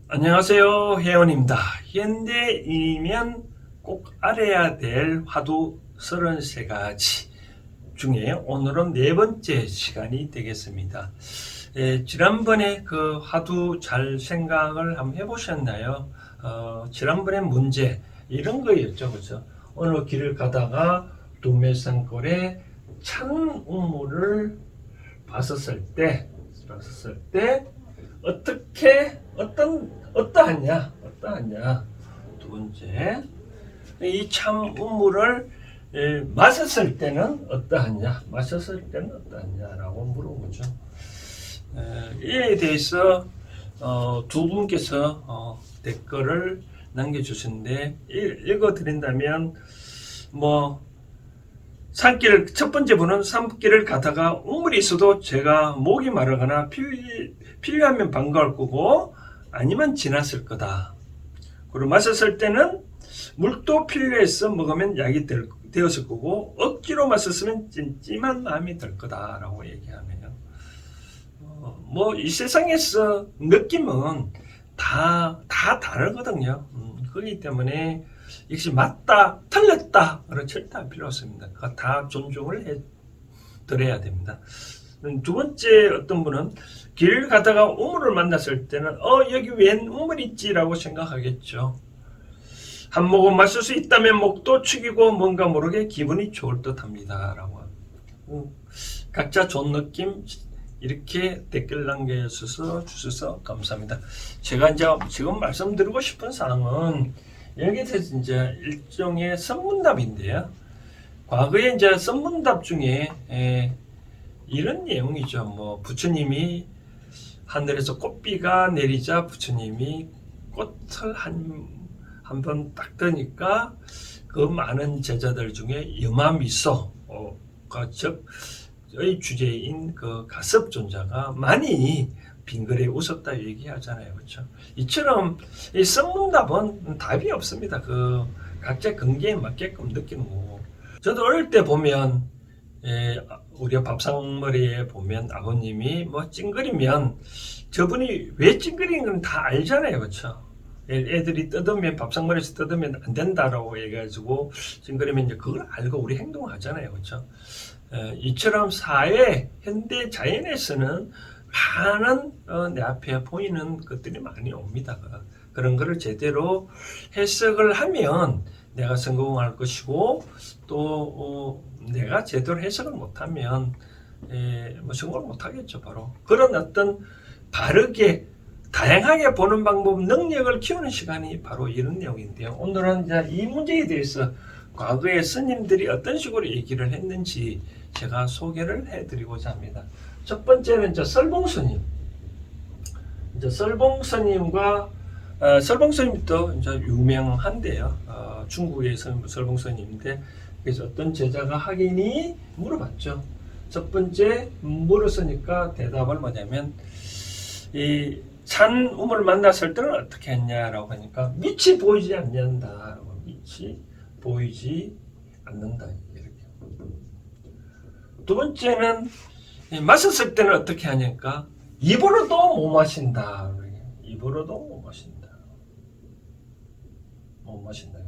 안녕하세요. 혜원입니다. 현대인이면 꼭 알아야 될 화두 33가지 중에 오늘은 네 번째 시간이 되겠습니다. 지난번에 그 화두 잘 생각을 한번 해보셨나요? 지난번에 문제 이런 거였죠. 그죠? 어느 길을 가다가 동맥산골에 찬 우물을 봤었을 때 어떻게 어떠하냐 두 번째 이 참 우물을 마셨을 때는 어떠하냐라고 물어보죠. 이에 대해서 두 분께서 댓글을 남겨주셨는데 읽어드린다면 산길 첫 번째 분은 산길을 가다가 우물이 있어도 제가 목이 마르거나 필요하면 반가울 거고 아니면 지났을 거다. 그리고 마셨을 때는 물도 필요해서 먹으면 약이 되었을 거고 억지로 마셨으면 찜찜한 마음이 들 거다라고 얘기하네요. 이 세상에서 느낌은 다 다르거든요. 그렇기 때문에 역시 맞다, 틀렸다, 절대 할 필요 없습니다. 다 존중을 해 드려야 됩니다. 두 번째 어떤 분은 길 가다가 우물을 만났을 때는 여기 웬 우물 있지라고 생각하겠죠. 한 모금 마실 수 있다면 목도 축이고 뭔가 모르게 기분이 좋을 듯합니다. 라고. 각자 좋은 느낌 이렇게 댓글 남겨주셔서 감사합니다. 제가 이제 지금 말씀드리고 싶은 사항은 여기서 이제 일종의 선문답인데요. 과거에 이제 선문답 중에 이런 내용이죠. 부처님이 하늘에서 꽃비가 내리자 부처님이 꽃을 한 번 딱 뜨니까 그 많은 제자들 중에 여마미소가 즉의 주제인 그 가섭존자가 많이 빙그레 웃었다 얘기하잖아요. 그렇죠? 이처럼 이 선문답은 답이 없습니다. 그 각자 근기에 맞게끔 느끼는 거고. 저도 어릴 때 보면 우리가 밥상머리에 보면 아버님이 찡그리면 저분이 왜 찡그리는 건 다 알잖아요. 그렇죠? 애들이 밥상머리에서 뜯으면 안 된다라고 얘기해가지고 찡그리면 이제 그걸 알고 우리 행동하잖아요. 그렇죠? 이처럼 사회 현대 자연에서는 많은 내 앞에 보이는 것들이 많이 옵니다. 그런 거를 제대로 해석을 하면 내가 성공할 것이고 또 내가 제대로 해석을 못하면 성공을 못하겠죠. 바로 그런 어떤 바르게 다양하게 보는 방법, 능력을 키우는 시간이 바로 이런 내용인데요. 오늘은 이제 이 문제에 대해서 과거에 스님들이 어떤 식으로 얘기를 했는지 제가 소개를 해드리고자 합니다. 첫 번째는 이제 설봉스님. 설봉스님과 설봉스님도 이제 유명한데요. 중국의 설봉스님인데 그래서 어떤 제자가 학인이 물어봤죠. 첫 번째 물었으니까 대답을 뭐냐면 이 찬 우물을 만났을 때는 어떻게 했냐라고 하니까 밑이 보이지 않는다. 밑이 보이지 않는다. 이렇게. 두 번째는 마셨을 때는 어떻게 하니까 입으로도 못 마신다. 입으로도 못 마신다. 못 마신다.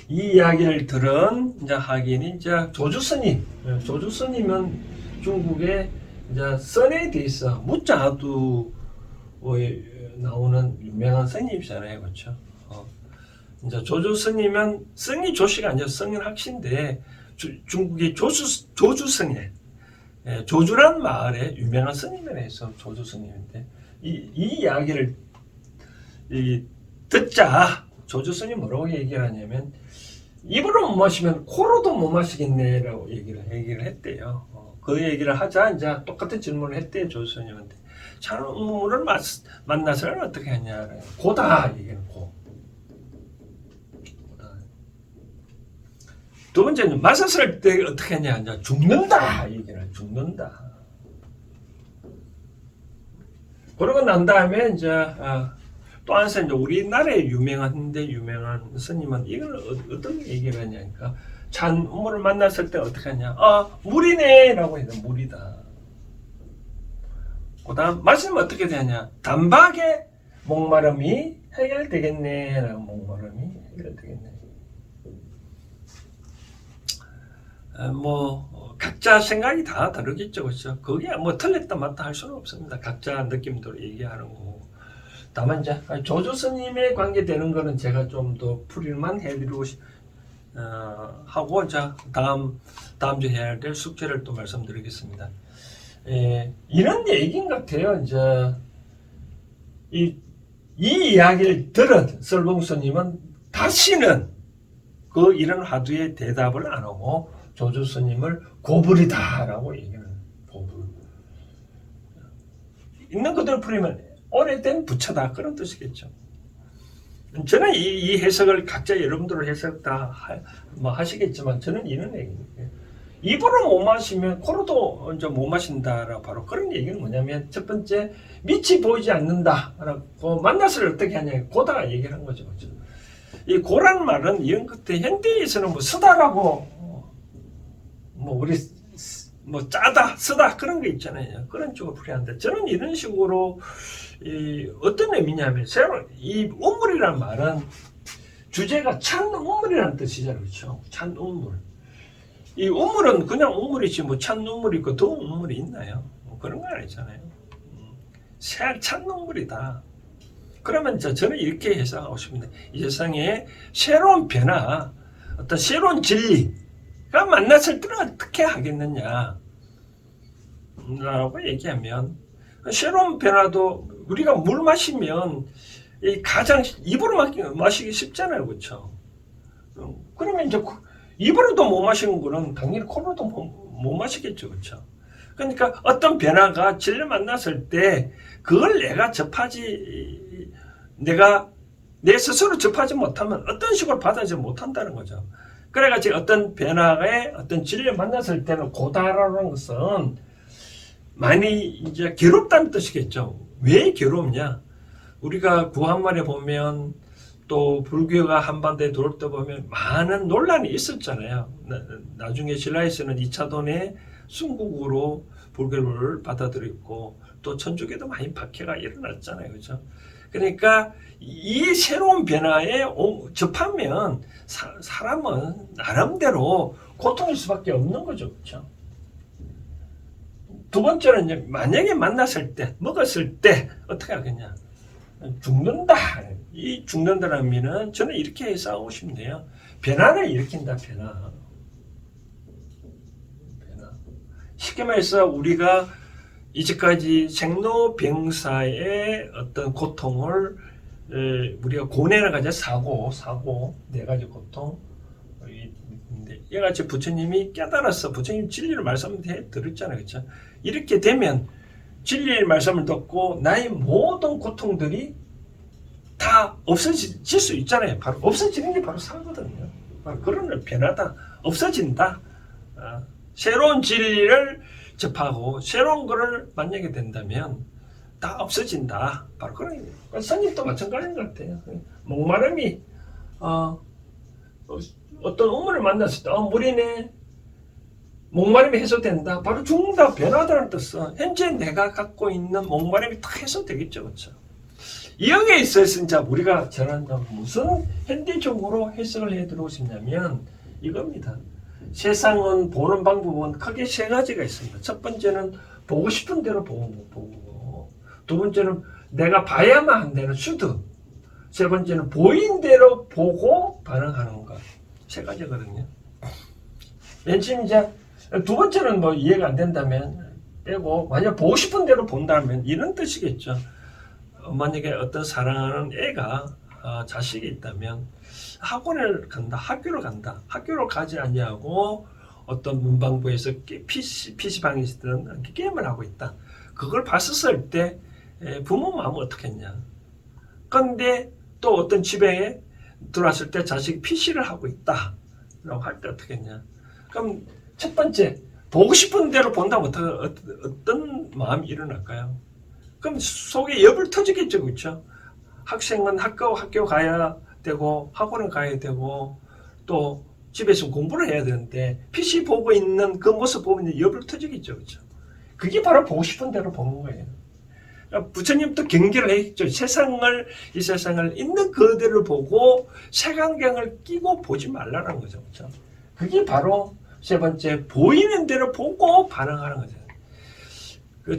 이 이야기를 들은 이제 학인이 이제 조주스님. 조주스님은 중국의 이제 선에 대해서 무자두에 나오는 유명한 스님이잖아요. 그렇죠? 이제 조주스님은 성이 조씨가 아니라 성인 학신데 중국의 조주성에 조주란 마을에 유명한 스님이라 해서 조주스님인데 이 이야기를 듣자 조주스님 뭐라고 얘기를 하냐면 입으로 못 마시면 코로도 못 마시겠네라고 얘기를 했대요. 그 얘기를 하자 이제 똑같은 질문을 했대요. 조주스님한테. 찬 우물을 만나서는 어떻게 하냐. 고다 얘기는 고. 두 번째는 마셨을 때 어떻게 하냐. 이제 죽는다 얘기를 죽는다. 그러고 난 다음에 이제 또 한 사람 우리나라에 유명한 스님은 이걸 어떤 얘기를 하냐니까 찬 우물을 만났을 때 어떻게 하냐. 물이네라고 해서 물이다. 그 다음 마시면 어떻게 되냐. 단박에 목마름이 해결되겠네. 목마름이 해결되겠네. 각자 생각이 다 다르겠죠, 그렇죠? 그게 뭐 틀렸다 맞다 할 수는 없습니다. 각자 느낌대로 얘기하는 거고. 다만 이제 조조스님에 관계되는 거는 제가 좀 더 풀이만 해드리고 하고 자 다음 주 해야 될 숙제를 또 말씀드리겠습니다. 이런 얘기인 것 같아요. 이제 이 이야기를 들은 설봉스님은 다시는 그 이런 화두에 대답을 안 하고 조조스님을 고불이다라고 얘기는 고불. 있는 그대로 풀이면 오래된 부처다 그런 뜻이겠죠. 저는 이 해석을 각자 여러분들 해석 다 하시겠지만 저는 이런 얘기예요. 입으로 못 마시면 코로도 이제 못 마신다라고 바로 그런 얘기는 뭐냐면 첫 번째 밑이 보이지 않는다라고 만났을 때 어떻게 하냐 고다 얘기를 한 거죠. 그렇죠? 이 고란 말은 이런 것들 현대에서는 뭐 쓰다라고 우리 짜다 쓰다 그런 게 있잖아요. 그런 쪽으로 풀이하는데 저는 이런 식으로 어떤 의미냐면 새로 이 우물이라는 말은 주제가 찬 우물이라는 뜻이잖아요. 그렇죠? 찬 우물. 이 우물은 그냥 우물이지 찬 우물이 있고 더운 우물이 있나요? 그런 거 아니잖아요. 찬 우물이다. 그러면 저는 이렇게 해석하고 싶은데 이 세상에 새로운 변화, 어떤 새로운 진리가 만났을 때는 어떻게 하겠느냐 라고 얘기하면 새로운 변화도 우리가 물 마시면 가장 입으로 마시기 쉽잖아요. 그렇죠? 그러면 이제 입으로도 못 마시는 거는 당연히 코로도 못 마시겠죠. 그렇죠? 그러니까 어떤 변화가 진리 만났을 때 그걸 내가 내 스스로 접하지 못하면 어떤 식으로 받아들이지 못한다는 거죠. 그래가지고 어떤 변화에 어떤 진리를 만났을 때는 고다라는 것은 많이 이제 괴롭다는 뜻이겠죠. 왜 괴롭냐? 우리가 구한말에 보면 또 불교가 한반도에 들어올 때 보면 많은 논란이 있었잖아요. 나중에 신라에서는 2차돈의 순국으로 불교를 받아들였고 또 천주교도 많이 박해가 일어났잖아요. 그죠? 그러니까 이 새로운 변화에 접하면 사람은 나름대로 고통일 수밖에 없는 거죠. 그렇죠? 두 번째는 이제 만약에 만났을 때, 먹었을 때 어떻게 하겠냐? 죽는다. 이 죽는다는 의미는 저는 이렇게 해석하고 싶네요. 변화를 일으킨다. 변화. 쉽게 말해서 우리가 이제까지 생로병사의 어떤 고통을 우리가 고뇌를 가져 사고 네 가지 고통 이같이 부처님이 깨달았어. 부처님 진리를 말씀해 드렸잖아요. 그렇죠? 이렇게 되면 진리의 말씀을 듣고 나의 모든 고통들이 다 없어질 수 있잖아요. 바로 없어지는 게 바로 사거든요. 바로 그런 변화다. 없어진다. 새로운 진리를 접하고 새로운 것을 만나게 된다면 다 없어진다. 바로 그런 의미예요. 선님도 마찬가지인 것 같아요. 목마름이 어떤 우물을 만났을 때 물이네. 목마름이 해소된다. 바로 죽는다. 변화다는 뜻은 현재 내가 갖고 있는 목마름이 다 해소되겠죠. 그렇죠? 여기에 있어서 이제 우리가 저는 무슨 현대적으로 해석을 해드리고 싶냐면 이겁니다. 세상은 보는 방법은 크게 세 가지가 있습니다. 첫 번째는 보고 싶은 대로 보고, 두 번째는 내가 봐야만 한다는 수드, 세 번째는 보인 대로 보고 반응하는 것. 세 가지거든요. 왠지 이제 두 번째는 이해가 안 된다면 빼고 만약 보고 싶은 대로 본다면 이런 뜻이겠죠. 만약에 어떤 사랑하는 애가 자식이 있다면 학원을 간다, 학교를 간다. 학교를 가지 아니하고 어떤 문방구에서 PC방에서든 게임을 하고 있다. 그걸 봤었을 때 부모 마음은 어떻겠냐. 그런데 또 어떤 집에 들어왔을 때 자식이 PC를 하고 있다. 라고 할 때 어떻겠냐. 그럼 첫 번째, 보고 싶은 대로 본다면 어떤 마음이 일어날까요? 그럼 속에 열불 터지겠죠. 그렇죠? 학생은 학교 가야 되고 학원을 가야 되고 또 집에서 공부를 해야 되는데 PC 보고 있는 그 모습 보면 열불 터지겠죠. 그렇죠? 그게 바로 보고 싶은 대로 보는 거예요. 부처님도 경계를 했죠. 이 세상을 있는 그대로 보고 색안경을 끼고 보지 말라는 거죠. 그렇죠? 그게 바로 세 번째, 보이는 대로 보고 반응하는 거죠.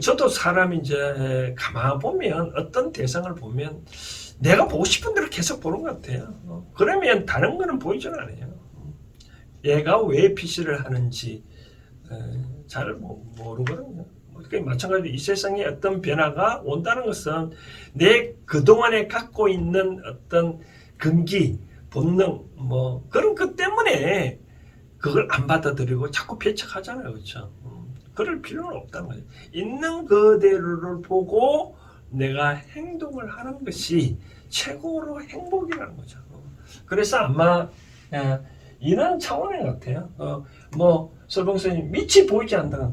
저도 사람이 이제 가만 보면 어떤 대상을 보면 내가 보고 싶은 대로 계속 보는 것 같아요. 그러면 다른 거는 보이질 않아요. 얘가 왜 PC를 하는지 잘 모르거든요. 마찬가지로 이 세상에 어떤 변화가 온다는 것은 내 그동안에 갖고 있는 어떤 근기, 본능, 그런 것 때문에 그걸 안 받아들이고 자꾸 배척하잖아요. 그렇죠? 그럴 필요는 없다는 거예요. 있는 그대로를 보고 내가 행동을 하는 것이 최고로 행복이라는 거죠. 그래서 아마 이런 차원인 것 같아요. 설봉선님 밑이 보이지 않다.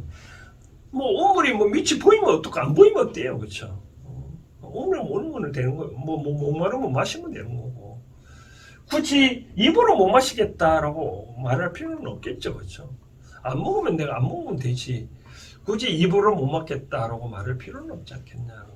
우물이 밑이 보이면 어떡해? 안 보이면 어때요? 그렇죠? 오늘 되는 거예요. 목마르면 마시면 되는 거고. 굳이 입으로 못 마시겠다라고 말할 필요는 없겠죠. 그렇죠? 안 먹으면 내가 안 먹으면 되지. 굳이 입으로 못 먹겠다라고 말할 필요는 없지 않겠냐.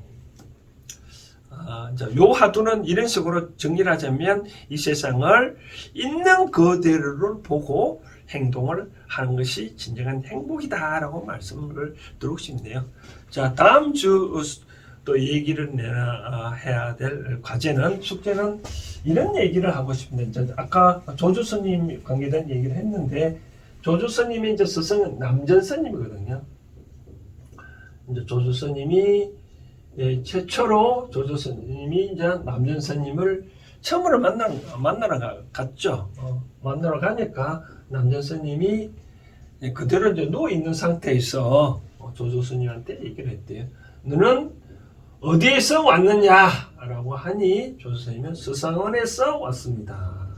요 하두는 이런 식으로 정리를 하자면 이 세상을 있는 그대로를 보고 행동을 하는 것이 진정한 행복이다라고 말씀을 드리고 싶네요. 자, 다음 주 또 얘기를 해야 될 과제는, 숙제는 이런 얘기를 하고 싶은데, 아까 조주 스님 관계된 얘기를 했는데, 조주 스님이 이제 스승은 남전 스님이거든요. 이제 조주 스님이 최초로 조주 스님이 이제 남전 스님을 처음으로 만나러 갔죠. 만나러 가니까 남전 스님이 그대로 이제 누워 있는 상태에서 조주 스님한테 얘기를 했대요. 너는 어디에서 왔느냐라고 하니 조주 스님은 서상원에서 왔습니다.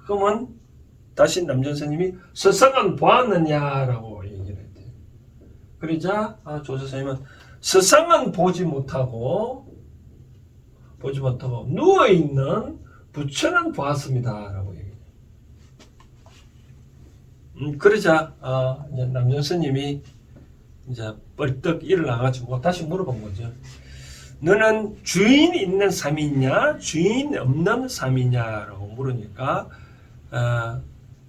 그러면 다시 남전 스님이 서상원 보았느냐라고 얘기를 했대요. 그러자 조주 스님은 서상은 보지 못하고 누워 있는 부처는 보았습니다라고 얘기해요. 그러자 이제 남전 스님이 이제 벌떡 일어나가지고 다시 물어본 거죠. 너는 주인 있는 삶이냐, 주인 없는 삶이냐라고 물으니까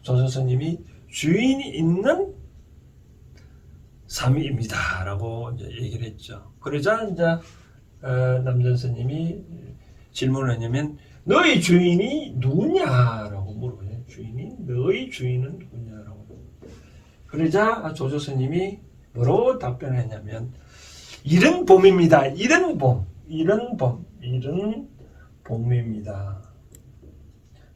조주 스님이 주인이 있는 삶입니다라고 이제 얘기를 했죠. 그러자 이제 남전 스님이 질문을 하냐면 너희 주인이 누구냐라고 물어보죠. 너희 주인은 누구냐라고. 그러자 조주 스님이 뭐로 답변했냐면 이른 봄입니다. 이른 봄입니다.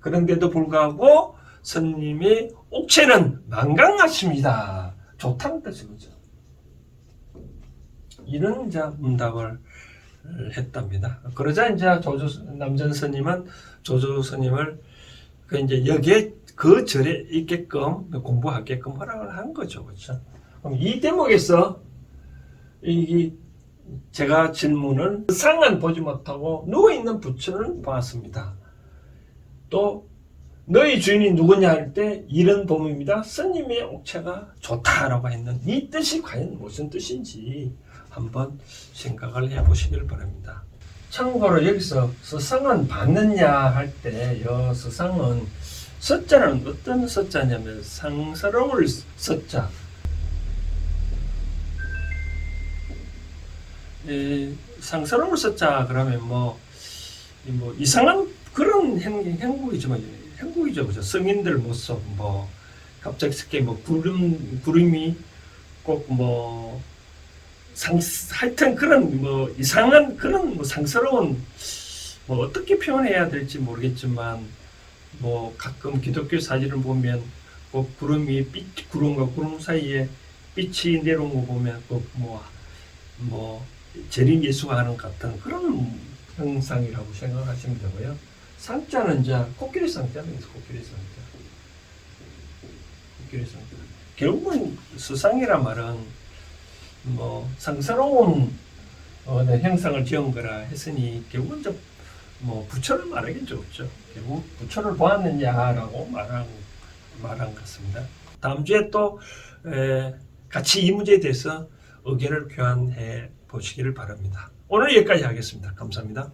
그런데도 불구하고 스님의 옥체는 만강하십니다. 좋다는 뜻이죠. 이런 이제 응답을 했답니다. 그러자 이제 남전 스님은 조주 스님을 이제 여기에 그 절에 있게끔 공부하게끔 허락을 한 거죠. 그렇죠? 그럼 이 대목에서 제가 질문은 상은 보지 못하고 누워있는 부처를 보았습니다. 또 너희 주인이 누구냐 할 때 이런 봄입니다. 스님의 옥체가 좋다라고 했는 이 뜻이 과연 무슨 뜻인지 한번 생각을 해보시길 바랍니다. 참고로 여기서 서상은 받느냐 할 때 이 서상은 서자는 어떤 서자냐면 상스러울 서자. 상스러울 서자 그러면 이상한 그런 행복이죠. 그죠? 성인들 모습 갑작스럽게 구름이 꼭 하여튼 그런 이상한 그런 상스러운 어떻게 표현해야 될지 모르겠지만 가끔 기독교 사진을 보면 구름과 구름 사이에 빛이 내려온 거 보면 재림 예수하는 같은 그런 형상이라고 생각하시면 되고요. 상자는 이제 코끼리 상자입니다. 코끼리 상자. 결국은 수상이란 말은 상스러운 형상을 지은 거라 했으니 결국은 부처를 말하겠죠. 그렇죠? 결국 부처를 보았느냐라고 말한 것 같습니다. 다음 주에 또 같이 이 문제에 대해서 의견을 교환해 보시기를 바랍니다. 오늘 여기까지 하겠습니다. 감사합니다.